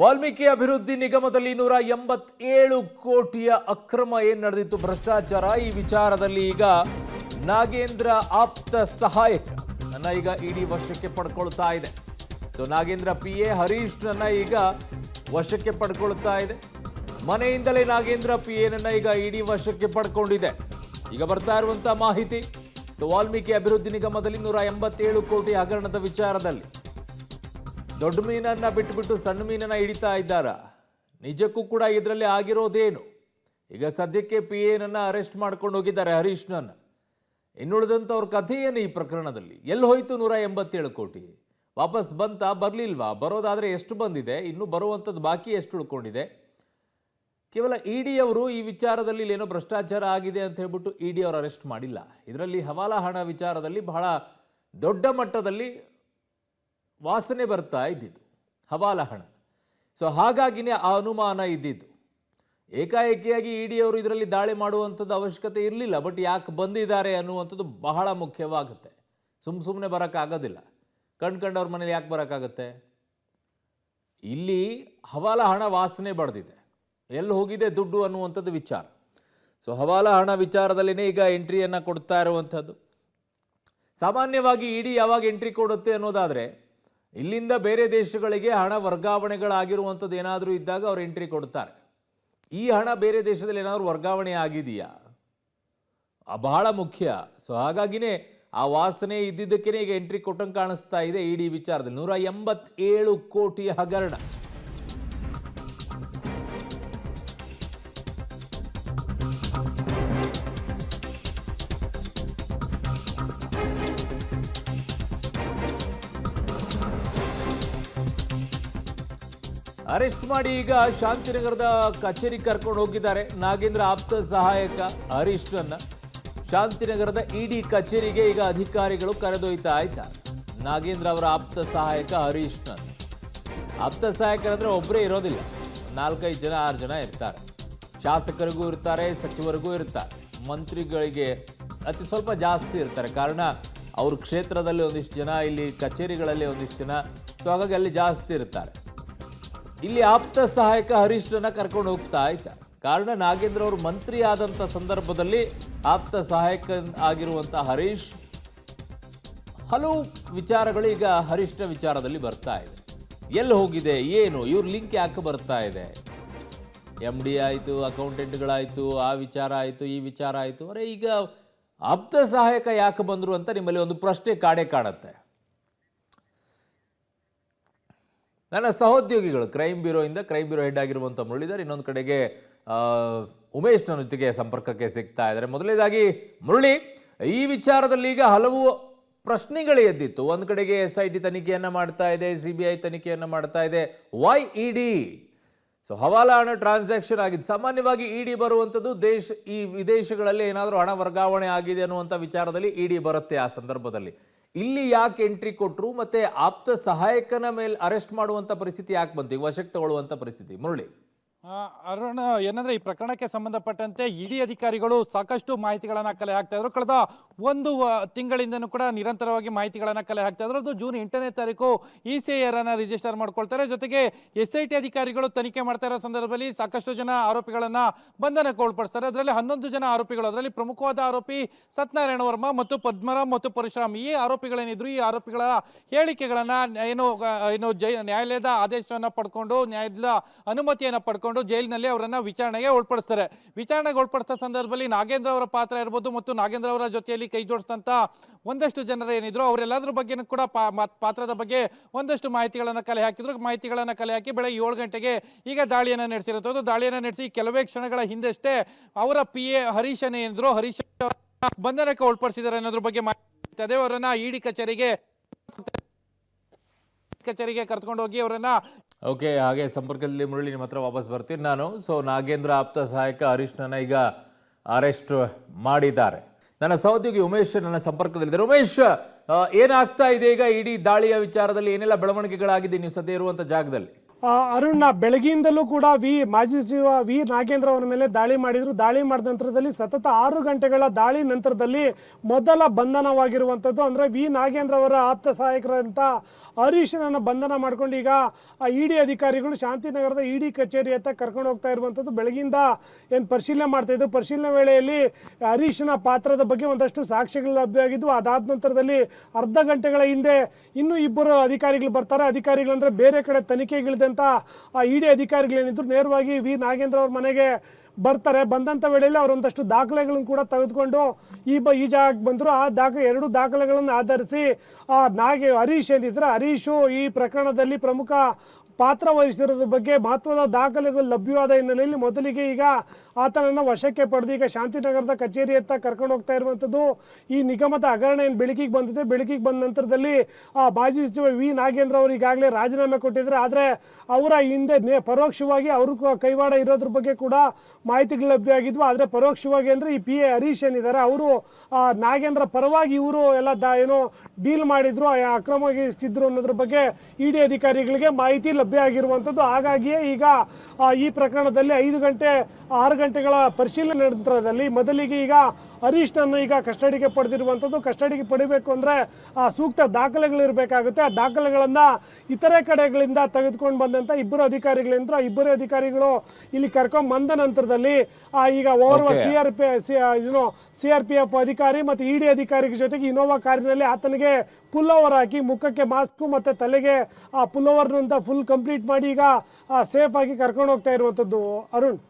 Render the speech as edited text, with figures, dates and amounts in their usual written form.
ವಾಲ್ಮೀಕಿ ಅಭಿವೃದ್ಧಿ ನಿಗಮದಲ್ಲಿ 187 ಕೋಟಿಯ ಅಕ್ರಮ ಏನ್ ನಡೆದಿತ್ತು ಭ್ರಷ್ಟಾಚಾರ ಈ ವಿಚಾರದಲ್ಲಿ ಈಗ ನಾಗೇಂದ್ರ ಆಪ್ತ ಸಹಾಯಕ ನನ್ನ ಈಗ ಇಡಿ ವಶಕ್ಕೆ ಪಡ್ಕೊಳ್ತಾ ಇದೆ. ಸೊ ನಾಗೇಂದ್ರ ಪಿಎ ಹರೀಶ್ ನನ್ನ ಈಗ ವಶಕ್ಕೆ ಪಡ್ಕೊಳ್ತಾ ಇದೆ. ಮನೆಯಿಂದಲೇ ನಾಗೇಂದ್ರ ಪಿಎ ನನ್ನ ಈಗ ಇಡಿ ವಶಕ್ಕೆ ಪಡ್ಕೊಂಡಿದೆ. ಈಗ ಬರ್ತಾ ಇರುವಂತ ಮಾಹಿತಿ, ಸೊ ವಾಲ್ಮೀಕಿ ಅಭಿವೃದ್ಧಿ ನಿಗಮದಲ್ಲಿ 187 ಕೋಟಿ ಹಗರಣದ ವಿಚಾರದಲ್ಲಿ ದೊಡ್ಡ ಮೀನನ್ನ ಬಿಟ್ಟು ಸಣ್ಣ ಮೀನನ್ನ ಹಿಡಿತಾ ಇದ್ದಾರ. ನಿಜಕ್ಕೂ ಕೂಡ ಇದರಲ್ಲಿ ಆಗಿರೋದೇನು? ಈಗ ಸದ್ಯಕ್ಕೆ ಪಿ ಎನನ್ನ ಅರೆಸ್ಟ್ ಮಾಡ್ಕೊಂಡು ಹೋಗಿದ್ದಾರೆ ಹರೀಶ್ನನ್ನ. ಇನ್ನುಳಿದಂಥವ್ರ ಕಥೆ ಏನು ಈ ಪ್ರಕರಣದಲ್ಲಿ? ಎಲ್ಲಿ ಹೋಯ್ತು 187 ಕೋಟಿ? ವಾಪಸ್ ಬಂತಾ? ಬರಲಿಲ್ವಾ? ಬರೋದಾದ್ರೆ ಎಷ್ಟು ಬಂದಿದೆ? ಇನ್ನು ಬರುವಂಥದ್ದು ಬಾಕಿ ಎಷ್ಟು ಉಳ್ಕೊಂಡಿದೆ? ಕೇವಲ ಇಡಿ ಅವರು ಈ ವಿಚಾರದಲ್ಲಿ ಏನೋ ಭ್ರಷ್ಟಾಚಾರ ಆಗಿದೆ ಅಂತ ಹೇಳ್ಬಿಟ್ಟು ಇಡಿ ಅವರು ಅರೆಸ್ಟ್ ಮಾಡಿಲ್ಲ. ಇದರಲ್ಲಿ ಹವಾಲಾ ಹಣ ವಿಚಾರದಲ್ಲಿ ಬಹಳ ದೊಡ್ಡ ಮಟ್ಟದಲ್ಲಿ ವಾಸನೆ ಬರ್ತಾ ಇದ್ದಿದ್ದು ಹವಾಲಾ ಹಣ. ಸೊ ಹಾಗಾಗಿನೇ ಆ ಅನುಮಾನ ಇದ್ದಿದ್ದು. ಏಕಾಏಕಿಯಾಗಿ ಇಡಿ ಅವರು ಇದರಲ್ಲಿ ದಾಳಿ ಮಾಡುವಂಥದ್ದು ಅವಶ್ಯಕತೆ ಇರಲಿಲ್ಲ. ಬಟ್ ಯಾಕೆ ಬಂದಿದ್ದಾರೆ ಅನ್ನುವಂಥದ್ದು ಬಹಳ ಮುಖ್ಯವಾಗುತ್ತೆ. ಸುಮ್ಮನೆ ಬರೋಕ್ಕಾಗೋದಿಲ್ಲ. ಕಂಡ್ಕಂಡವ್ರ ಮನೇಲಿ ಯಾಕೆ ಬರೋಕ್ಕಾಗತ್ತೆ? ಇಲ್ಲಿ ಹವಾಲಾ ಹಣ ವಾಸನೆ ಬಡ್ದಿದೆ. ಎಲ್ಲಿ ಹೋಗಿದೆ ದುಡ್ಡು ಅನ್ನುವಂಥದ್ದು ವಿಚಾರ. ಸೊ ಹವಾಲಾ ಹಣ ವಿಚಾರದಲ್ಲಿನೇ ಈಗ ಎಂಟ್ರಿಯನ್ನು ಕೊಡ್ತಾ ಇರುವಂಥದ್ದು. ಸಾಮಾನ್ಯವಾಗಿ ಇಡಿ ಯಾವಾಗ ಎಂಟ್ರಿ ಕೊಡುತ್ತೆ ಅನ್ನೋದಾದರೆ, ಇಲ್ಲಿಂದ ಬೇರೆ ದೇಶಗಳಿಗೆ ಹಣ ವರ್ಗಾವಣೆಗಳಾಗಿರುವಂಥದ್ದು ಏನಾದರೂ ಇದ್ದಾಗ ಅವ್ರು ಎಂಟ್ರಿ ಕೊಡ್ತಾರೆ. ಈ ಹಣ ಬೇರೆ ದೇಶದಲ್ಲಿ ಏನಾದರೂ ವರ್ಗಾವಣೆ ಆಗಿದೆಯಾ? ಬಹಳ ಮುಖ್ಯ. ಸೊ ಹಾಗಾಗಿನೇ ಆ ವಾಸನೆ ಇದ್ದಿದ್ದಕ್ಕೇ ಈಗ ಎಂಟ್ರಿ ಕೊಟ್ಟಂಗೆ ಕಾಣಿಸ್ತಾ ಇದೆ ಇಡಿ ವಿಚಾರದಲ್ಲಿ. 187 ಕೋಟಿ ಹಗರಣ. ಅರೆಸ್ಟ್ ಮಾಡಿ ಈಗ ಶಾಂತಿನಗರದ ಕಚೇರಿ ಕರ್ಕೊಂಡು ಹೋಗಿದ್ದಾರೆ. ನಾಗೇಂದ್ರ ಆಪ್ತ ಸಹಾಯಕ ಹರೀಶ್ನನ್ನ ಶಾಂತಿನಗರದ ಇಡಿ ಕಚೇರಿಗೆ ಈಗ ಅಧಿಕಾರಿಗಳು ಕರೆದೊಯ್ತಾ ಇದ್ದಾರೆ. ನಾಗೇಂದ್ರ ಅವರ ಆಪ್ತ ಸಹಾಯಕ ಹರೀಶ್ನನ್ನ. ಆಪ್ತ ಸಹಾಯಕರಂದ್ರೆ ಒಬ್ಬರೇ ಇರೋದಿಲ್ಲ, 4-5 ಜನ 6 ಜನ ಇರ್ತಾರೆ. ಶಾಸಕರಿಗೂ ಇರ್ತಾರೆ, ಸಚಿವರಿಗೂ ಇರ್ತಾರೆ, ಮಂತ್ರಿಗಳಿಗೆ ಅತಿ ಸ್ವಲ್ಪ ಜಾಸ್ತಿ ಇರ್ತಾರೆ. ಕಾರಣ ಅವ್ರ ಕ್ಷೇತ್ರದಲ್ಲಿ ಒಂದಿಷ್ಟು ಜನ, ಇಲ್ಲಿ ಕಚೇರಿಗಳಲ್ಲಿ ಒಂದಿಷ್ಟು ಜನ. ಸೊ ಹಾಗಾಗಿ ಅಲ್ಲಿ ಜಾಸ್ತಿ ಇರ್ತಾರೆ. ಇಲ್ಲಿ ಆಪ್ತ ಸಹಾಯಕ ಹರೀಶ್ನನ್ನ ಕರ್ಕೊಂಡು ಹೋಗ್ತಾ ಇದ್ದಾರೆ. ಕಾರಣ ನಾಗೇಂದ್ರ ಅವರು ಮಂತ್ರಿ ಆದಂಥ ಸಂದರ್ಭದಲ್ಲಿ ಆಪ್ತ ಸಹಾಯಕ ಆಗಿರುವಂಥ ಹರೀಶ್ ಹಲವು ವಿಚಾರಗಳು ಈಗ ಹರೀಶ್ನ ವಿಚಾರದಲ್ಲಿ ಬರ್ತಾ ಇದೆ. ಎಲ್ಲಿ ಹೋಗಿದೆ, ಏನು, ಇವ್ರ ಲಿಂಕ್ ಯಾಕೆ ಬರ್ತಾ ಇದೆ? MD ಆಯಿತು, ಅಕೌಂಟೆಂಟ್ಗಳಾಯಿತು, ಆ ವಿಚಾರ ಆಯಿತು, ಈ ವಿಚಾರ ಆಯಿತು. ಅರೆ ಈಗ ಆಪ್ತ ಸಹಾಯಕ ಯಾಕೆ ಬಂದರು ಅಂತ ನಿಮ್ಮಲ್ಲಿ ಒಂದು ಪ್ರಶ್ನೆ ಕಾಡುತ್ತೆ. ನನ್ನ ಸಹೋದ್ಯೋಗಿಗಳು ಕ್ರೈಮ್ ಬ್ಯೂರೋ ಹೆಡ್ ಆಗಿರುವಂಥ ಮುರಳೀಧರ್, ಇನ್ನೊಂದು ಕಡೆಗೆ ಉಮೇಶ್ ನನ್ನ ಜೊತೆಗೆ ಸಂಪರ್ಕಕ್ಕೆ ಸಿಗ್ತಾ ಇದ್ದಾರೆ. ಮೊದಲನೇದಾಗಿ ಮುರಳಿ, ಈ ವಿಚಾರದಲ್ಲಿ ಈಗ ಹಲವು ಪ್ರಶ್ನೆಗಳು ಎದ್ದಿತ್ತು. ಒಂದು ಕಡೆಗೆ SIT ತನಿಖೆಯನ್ನು ಮಾಡ್ತಾ ಇದೆ, CBI ತನಿಖೆಯನ್ನು ಮಾಡ್ತಾ ಇದೆ. ವೈ ಇಡಿ? ಸೊ ಹವಾಲಾ ಹಣ ಟ್ರಾನ್ಸಾಕ್ಷನ್ ಆಗಿದೆ. ಸಾಮಾನ್ಯವಾಗಿ ಇಡಿ ಬರುವಂಥದ್ದು ಈ ವಿದೇಶಗಳಲ್ಲಿ ಏನಾದರೂ ಹಣ ವರ್ಗಾವಣೆ ಆಗಿದೆ ಅನ್ನುವಂಥ ವಿಚಾರದಲ್ಲಿ ಇಡಿ ಬರುತ್ತೆ. ಆ ಸಂದರ್ಭದಲ್ಲಿ ಇಲ್ಲಿ ಯಾಕೆ ಎಂಟ್ರಿ ಕೊಟ್ಟರು, ಮತ್ತೆ ಆಪ್ತ ಸಹಾಯಕನ ಮೇಲೆ ಅರೆಸ್ಟ್ ಮಾಡುವಂಥ ಪರಿಸ್ಥಿತಿ ಯಾಕೆ ಬಂತು, ಈಗ ವಶಕ್ಕೆ ತಗೊಳ್ಳುವಂಥ ಪರಿಸ್ಥಿತಿ? ಮುರಳಿ, ಅರುಣ್, ಏನಂದ್ರೆ ಈ ಪ್ರಕರಣಕ್ಕೆ ಸಂಬಂಧಪಟ್ಟಂತೆ ಇಡಿ ಅಧಿಕಾರಿಗಳು ಸಾಕಷ್ಟು ಮಾಹಿತಿಗಳನ್ನ ಕಲೆ ಹಾಕ್ತಾ ಇದ್ರು. ಕಳೆದ ಒಂದು ತಿಂಗಳಿಂದನೂ ಕೂಡ ನಿರಂತರವಾಗಿ ಮಾಹಿತಿಗಳನ್ನ ಕಲೆ ಹಾಕ್ತಾ ಇದ್ರು. ಅದು ಜೂನ್ 8ನೇ ತಾರೀಕು ECIR ಅನ್ನ ರಿಜಿಸ್ಟರ್ ಮಾಡ್ಕೊಳ್ತಾರೆ. ಜೊತೆಗೆ SIT ಅಧಿಕಾರಿಗಳು ತನಿಖೆ ಮಾಡ್ತಾ ಇರೋ ಸಂದರ್ಭದಲ್ಲಿ ಸಾಕಷ್ಟು ಜನ ಆರೋಪಿಗಳನ್ನ ಬಂಧನಕ್ಕೆ ಒಳಪಡಿಸ್ತಾರೆ. ಅದರಲ್ಲಿ 11 ಜನ ಆರೋಪಿಗಳು. ಅದರಲ್ಲಿ ಪ್ರಮುಖವಾದ ಆರೋಪಿ ಸತ್ಯನಾರಾಯಣ ವರ್ಮ ಮತ್ತು ಪದ್ಮರಾಮ್ ಮತ್ತು ಪರಶುರಾಮ್, ಈ ಆರೋಪಿಗಳೇನಿದ್ರು, ಈ ಆರೋಪಿಗಳ ಹೇಳಿಕೆಗಳನ್ನ ಏನು ನ್ಯಾಯಾಲಯದ ಆದೇಶವನ್ನ ಪಡ್ಕೊಂಡು, ನ್ಯಾಯಾಲಯದ ಅನುಮತಿಯನ್ನ ಪಡ್ಕೊಂಡು ಜೈಲಿನಲ್ಲಿ ಅವರನ್ನ ವಿಚಾರಣೆಗೆ ಒಳಪಡಿಸ್ತಾರೆ. ವಿಚಾರಣೆಗೆ ಒಳಪಡಿಸಿದ ಸಂದರ್ಭದಲ್ಲಿ ನಾಗೇಂದ್ರ ಅವರ ಪಾತ್ರ ಇರಬಹುದು ಮತ್ತು ನಾಗೇಂದ್ರ ಅವರ ಜೊತೆಯಲ್ಲಿ ಕೈ ಜೋಡಿಸಿದಂತ ಒಂದಷ್ಟು ಜನರು ಏನಿದ್ರು ಅವರೆಲ್ಲದ್ರ ಬಗ್ಗೆ ಕೂಡ ಪಾತ್ರದ ಬಗ್ಗೆ ಒಂದಷ್ಟು ಮಾಹಿತಿಗಳನ್ನ ಕಲೆ ಹಾಕಿದ್ರು. ಮಾಹಿತಿಗಳನ್ನ ಕಲೆ ಹಾಕಿ ಬೆಳಗ್ಗೆ 7 ಗಂಟೆಗೆ ಈಗ ದಾಳಿಯನ್ನ ನಡೆಸಿರುತ್ತದೆ. ದಾಳಿಯನ್ನ ನಡೆಸಿ ಕೆಲವೇ ಕ್ಷಣಗಳ ಹಿಂದಷ್ಟೇ ಅವರ PA ಹರೀಶ್ ಏನಿದ್ರು, ಹರೀಶ್ ಬಂಧನಕ್ಕೆ ಒಳಪಡಿಸಿದ್ದಾರೆ ಅನ್ನೋದ್ರ ಬಗ್ಗೆ ಮಾಹಿತಿ ಇದೆ. ಅವರನ್ನ ಇಡಿ ಕಚೇರಿಗೆ ಕರ್ಕೊಂಡು ಹೋಗಿ ಅವರನ್ನ ಓಕೆ, ಹಾಗೆ ಸಂಪರ್ಕದಲ್ಲಿ ಮುರಳಿ ನಿಮ್ಮ ಹತ್ರ ವಾಪಸ್ ಬರ್ತೀನಿ ನಾನು. ಸೊ ನಾಗೇಂದ್ರ ಆಪ್ತ ಸಹಾಯಕ ಹರೀಶ್ನನ್ನ ಈಗ ಅರೆಸ್ಟ್ ಮಾಡಿದ್ದಾರೆ. ನನ್ನ ಸಹೋದ್ಯೋಗಿ ಉಮೇಶ್ ನನ್ನ ಸಂಪರ್ಕದಲ್ಲಿದ್ದಾರೆ. ಉಮೇಶ್, ಏನಾಗ್ತಾ ಇದೆ ಈಗ ಇಡೀ ದಾಳಿಯ ವಿಚಾರದಲ್ಲಿ? ಏನೆಲ್ಲ ಬೆಳವಣಿಗೆಗಳಾಗಿದೆ ನೀವು ಸದ್ಯ ಇರುವಂಥ ಜಾಗದಲ್ಲಿ? ಅರುಣ್, ಬೆಳಗ್ಗೆಯಿಂದಲೂ ಕೂಡ ಮಾಜಿ ಸಚಿವ ವಿ ನಾಗೇಂದ್ರ ಅವರ ಮೇಲೆ ದಾಳಿ ಮಾಡಿದ್ರು. ದಾಳಿ ಮಾಡಿದ ನಂತರದಲ್ಲಿ ಸತತ 6 ಗಂಟೆಗಳ ದಾಳಿ ನಂತರದಲ್ಲಿ ಮೊದಲ ಬಂಧನವಾಗಿರುವಂಥದ್ದು. ಅಂದ್ರೆ ವಿ ನಾಗೇಂದ್ರ ಅವರ ಆಪ್ತ ಸಹಾಯಕರಂತ ಹರೀಶನನ್ನು ಬಂಧನ ಮಾಡ್ಕೊಂಡು ಈಗ ಇಡಿ ಅಧಿಕಾರಿಗಳು ಶಾಂತಿನಗರದ ಇಡಿ ಕಚೇರಿ ಹತ್ತ ಕರ್ಕೊಂಡು ಹೋಗ್ತಾ ಇರುವಂಥದ್ದು. ಬೆಳಗಿಂದ ಏನು ಪರಿಶೀಲನೆ ಮಾಡ್ತಾ ಇದ್ದು, ಪರಿಶೀಲನೆ ವೇಳೆಯಲ್ಲಿ ಹರೀಶನ ಪಾತ್ರದ ಬಗ್ಗೆ ಒಂದಷ್ಟು ಸಾಕ್ಷ್ಯಗಳು ಲಭ್ಯವಾಗಿದ್ದು, ಅದಾದ ನಂತರದಲ್ಲಿ ಅರ್ಧ ಗಂಟೆಗಳ ಹಿಂದೆ ಇನ್ನೂ ಇಬ್ಬರು ಅಧಿಕಾರಿಗಳು ಬರ್ತಾರೆ. ಅಧಿಕಾರಿಗಳಂದ್ರೆ ಬೇರೆ ಕಡೆ ತನಿಖೆಗಿಳಿದಂಥ ಇಡಿ ಅಧಿಕಾರಿಗಳೇನಿದ್ರು ನೇರವಾಗಿ ವಿ ನಾಗೇಂದ್ರ ಅವ್ರ ಮನೆಗೆ ಬರ್ತಾರೆ. ಬಂದಂಥ ವೇಳೆಯಲ್ಲಿ ಅವರೊಂದಷ್ಟು ದಾಖಲೆಗಳನ್ನು ಕೂಡ ತೆಗೆದುಕೊಂಡು ಈ ಜಾಗಕ್ಕೆ ಬಂದರು. ಆ ಎರಡು ದಾಖಲೆಗಳನ್ನು ಆಧರಿಸಿ ಹರೀಶ್ ಏನಿದ್ರೆ, ಹರೀಶು ಈ ಪ್ರಕರಣದಲ್ಲಿ ಪ್ರಮುಖ ಪಾತ್ರ ವಹಿಸಿರೋದ್ರ ಬಗ್ಗೆ ಮಹತ್ವದ ದಾಖಲೆಗಳು ಲಭ್ಯವಾದ ಹಿನ್ನೆಲೆಯಲ್ಲಿ ಮೊದಲಿಗೆ ಈಗ ಆತನನ್ನು ವಶಕ್ಕೆ ಪಡೆದು ಈಗ ಶಾಂತಿನಗರದ ಕಚೇರಿ ಹತ್ತ ಕರ್ಕೊಂಡು ಹೋಗ್ತಾ ಇರುವಂಥದ್ದು. ಈ ನಿಗಮದ ಹಗರಣ ಏನು ಬೆಳಕಿಗೆ ಬಂದಿದೆ, ಬೆಳಕಿಗೆ ಬಂದ ನಂತರದಲ್ಲಿ ಮಾಜಿ ಸಚಿವ ವಿ ನಾಗೇಂದ್ರ ಅವರು ಈಗಾಗಲೇ ರಾಜೀನಾಮೆ ಕೊಟ್ಟಿದ್ದಾರೆ. ಆದರೆ ಅವರ ಹಿಂದೆ ಪರೋಕ್ಷವಾಗಿ ಅವರು ಕೈವಾಡ ಇರೋದ್ರ ಬಗ್ಗೆ ಕೂಡ ಮಾಹಿತಿಗಳು ಲಭ್ಯ ಆಗಿದ್ವು. ಆದರೆ ಪರೋಕ್ಷವಾಗಿ ಅಂದರೆ ಈ PA ಹರೀಶ್ ಏನಿದ್ದಾರೆ ಅವರು ನಾಗೇಂದ್ರ ಪರವಾಗಿ ಇವರು ಎಲ್ಲ ಏನೋ ಡೀಲ್ ಮಾಡಿದ್ರು, ಅಕ್ರಮವಾಗಿದ್ರು ಅನ್ನೋದ್ರ ಬಗ್ಗೆ ಇಡಿ ಅಧಿಕಾರಿಗಳಿಗೆ ಮಾಹಿತಿ ಲಭ್ಯ ಆಗಿರುವಂಥದ್ದು. ಹಾಗಾಗಿಯೇ ಈಗ ಈ ಪ್ರಕರಣದಲ್ಲಿ 6 ಗಂಟೆಗಳ ಪರಿಶೀಲನೆ ನಂತರದಲ್ಲಿ ಮೊದಲಿಗೆ ಈಗ ಹರೀಶ್ನನ್ನು ಈಗ ಕಸ್ಟಡಿಗೆ ಪಡೆದಿರುವಂಥದ್ದು. ಕಸ್ಟಡಿಗೆ ಪಡಿಬೇಕು ಅಂದರೆ ಸೂಕ್ತ ದಾಖಲೆಗಳು ಇರಬೇಕಾಗುತ್ತೆ. ಆ ದಾಖಲೆಗಳನ್ನು ಇತರೆ ಕಡೆಗಳಿಂದ ತೆಗೆದುಕೊಂಡು ಬಂದಂಥ ಇಬ್ಬರು ಅಧಿಕಾರಿಗಳಿಂದ ಇಬ್ಬರು ಅಧಿಕಾರಿಗಳು ಇಲ್ಲಿ ಕರ್ಕೊಂಡು ಬಂದ ನಂತರದಲ್ಲಿ ಈಗ ಓರ್ವ CRPF ಅಧಿಕಾರಿ ಮತ್ತು ಇಡಿ ಅಧಿಕಾರಿಗಳ ಜೊತೆಗೆ ಇನೋವಾ ಕಾರಿನಲ್ಲಿ ಆತನಿಗೆ ಪುಲ್ ಓವರ್ ಹಾಕಿ ಮುಖಕ್ಕೆ ಮಾಸ್ಕು ಮತ್ತು ತಲೆಗೆ ಪುಲ್ ಓವರ್ನಂತ ಫುಲ್ ಕಂಪ್ಲೀಟ್ ಮಾಡಿ ಈಗ ಸೇಫ್ ಆಗಿ ಕರ್ಕೊಂಡು ಹೋಗ್ತಾ ಇರುವಂಥದ್ದು. ಅರುಣ್.